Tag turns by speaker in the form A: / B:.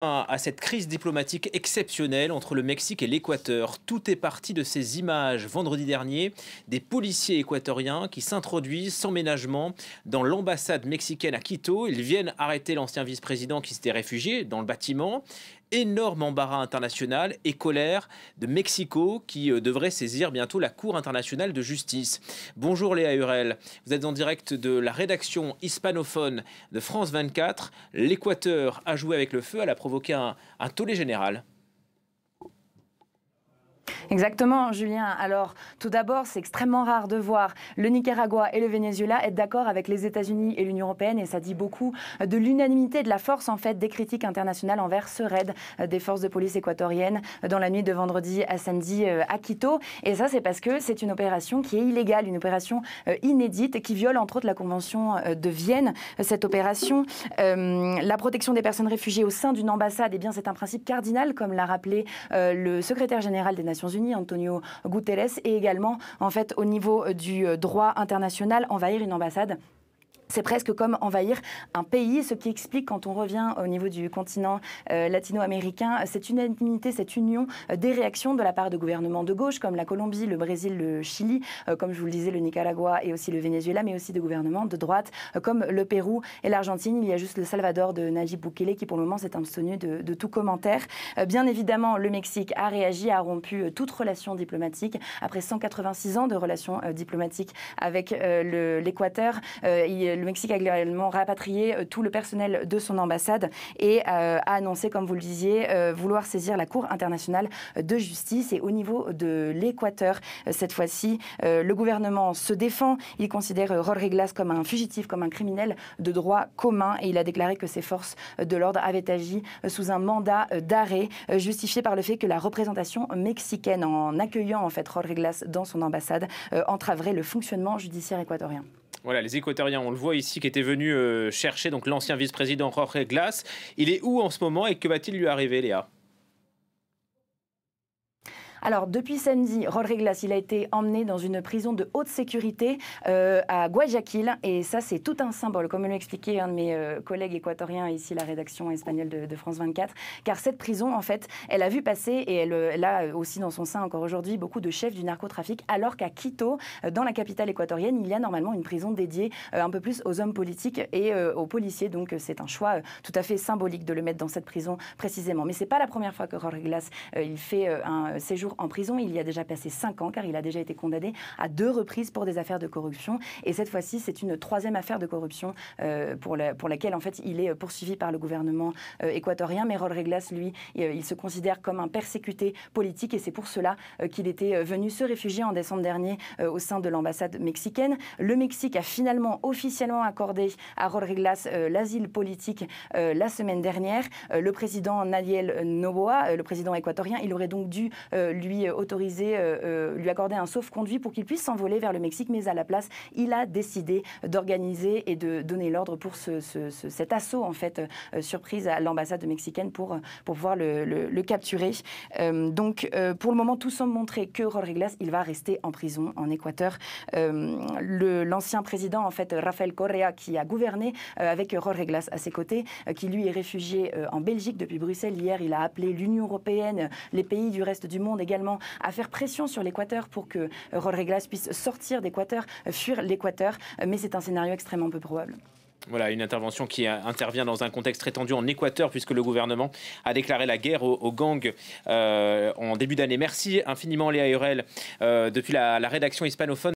A: À cette crise diplomatique exceptionnelle entre le Mexique et l'Équateur. Tout est parti de ces images vendredi dernier des policiers équatoriens qui s'introduisent sans ménagement dans l'ambassade mexicaine à Quito. Ils viennent arrêter l'ancien vice-président qui s'était réfugié dans le bâtiment. Énorme embarras international et colère de Mexico qui devrait saisir bientôt la Cour internationale de justice. Bonjour Léa Hurel, vous êtes en direct de la rédaction hispanophone de France 24. L'Équateur a joué avec le feu, elle a provoqué un tollé général.
B: Exactement, Julien. Alors, tout d'abord, c'est extrêmement rare de voir le Nicaragua et le Venezuela être d'accord avec les États-Unis et l'Union européenne, et ça dit beaucoup de l'unanimité, de la force en fait des critiques internationales envers ce raid des forces de police équatoriennes dans la nuit de vendredi à samedi à Quito. Et ça, c'est parce que c'est une opération qui est illégale, une opération inédite qui viole entre autres la Convention de Vienne. Cette opération, la protection des personnes réfugiées au sein d'une ambassade, eh bien, c'est un principe cardinal, comme l'a rappelé le secrétaire général des Nations Unies, Antonio Guterres, et également en fait au niveau du droit international, envahir une ambassade, c'est presque comme envahir un pays, ce qui explique, quand on revient au niveau du continent latino-américain, cette unanimité, cette union des réactions de la part de gouvernements de gauche, comme la Colombie, le Brésil, le Chili, comme je vous le disais, le Nicaragua et aussi le Venezuela, mais aussi de gouvernements de droite, comme le Pérou et l'Argentine. Il y a juste le Salvador de Nayib Bukele qui, pour le moment, s'est abstenu de tout commentaire. Bien évidemment, le Mexique a réagi, a rompu toute relation diplomatique. Après 186 ans de relations diplomatiques avec l'Équateur, le Mexique a également rapatrié tout le personnel de son ambassade et a annoncé, comme vous le disiez, vouloir saisir la Cour internationale de justice. Et au niveau de l'Équateur, cette fois-ci, le gouvernement se défend. Il considère Jorge Glass comme un fugitif, comme un criminel de droit commun, et il a déclaré que ses forces de l'ordre avaient agi sous un mandat d'arrêt justifié par le fait que la représentation mexicaine, en accueillant en fait Jorge Glass dans son ambassade, entraverait le fonctionnement judiciaire équatorien.
A: Voilà, les Équatoriens, on le voit ici, qui étaient venus chercher donc l'ancien vice-président Jorge Glass. Il est où en ce moment et que va-t-il lui arriver, Léa ?
B: Alors, depuis samedi, Jorge Glass, il a été emmené dans une prison de haute sécurité à Guayaquil. Et ça, c'est tout un symbole, comme me l'a expliqué un de mes collègues équatoriens, ici, la rédaction espagnole de France 24. Car cette prison, en fait, elle a vu passer, et elle a aussi dans son sein encore aujourd'hui, beaucoup de chefs du narcotrafic, alors qu'à Quito, dans la capitale équatorienne, il y a normalement une prison dédiée un peu plus aux hommes politiques et aux policiers. Donc, c'est un choix tout à fait symbolique de le mettre dans cette prison précisément. Mais ce n'est pas la première fois que Jorge Glass il fait un séjour en prison. Il y a déjà passé 5 ans, car il a déjà été condamné à 2 reprises pour des affaires de corruption. Et cette fois-ci, c'est une 3e affaire de corruption pour laquelle, en fait, il est poursuivi par le gouvernement équatorien. Mais Jorge Glass, lui, il se considère comme un persécuté politique, et c'est pour cela qu'il était venu se réfugier en décembre dernier au sein de l'ambassade mexicaine. Le Mexique a finalement officiellement accordé à Jorge Glass l'asile politique la semaine dernière. Le président Nayib Noboa, le président équatorien, il aurait donc dû lui lui accorder un sauf-conduit pour qu'il puisse s'envoler vers le Mexique, mais à la place, il a décidé d'organiser et de donner l'ordre pour cet assaut, en fait, surprise à l'ambassade mexicaine pour pouvoir le capturer. Donc, pour le moment, tout semble montrer que Jorge Glass, il va rester en prison en Équateur. L'ancien président, en fait, Rafael Correa, qui a gouverné avec Jorge Glass à ses côtés, qui lui est réfugié en Belgique depuis Bruxelles. Hier, il a appelé l'Union européenne, les pays du reste du monde également, à faire pression sur l'Équateur pour que Jorge Glass puisse sortir d'Équateur, fuir l'Équateur. Mais c'est un scénario extrêmement peu probable.
A: Voilà, une intervention qui intervient dans un contexte très tendu en Équateur, puisque le gouvernement a déclaré la guerre aux gangs en début d'année. Merci infiniment Léa Hurel depuis la rédaction hispanophone.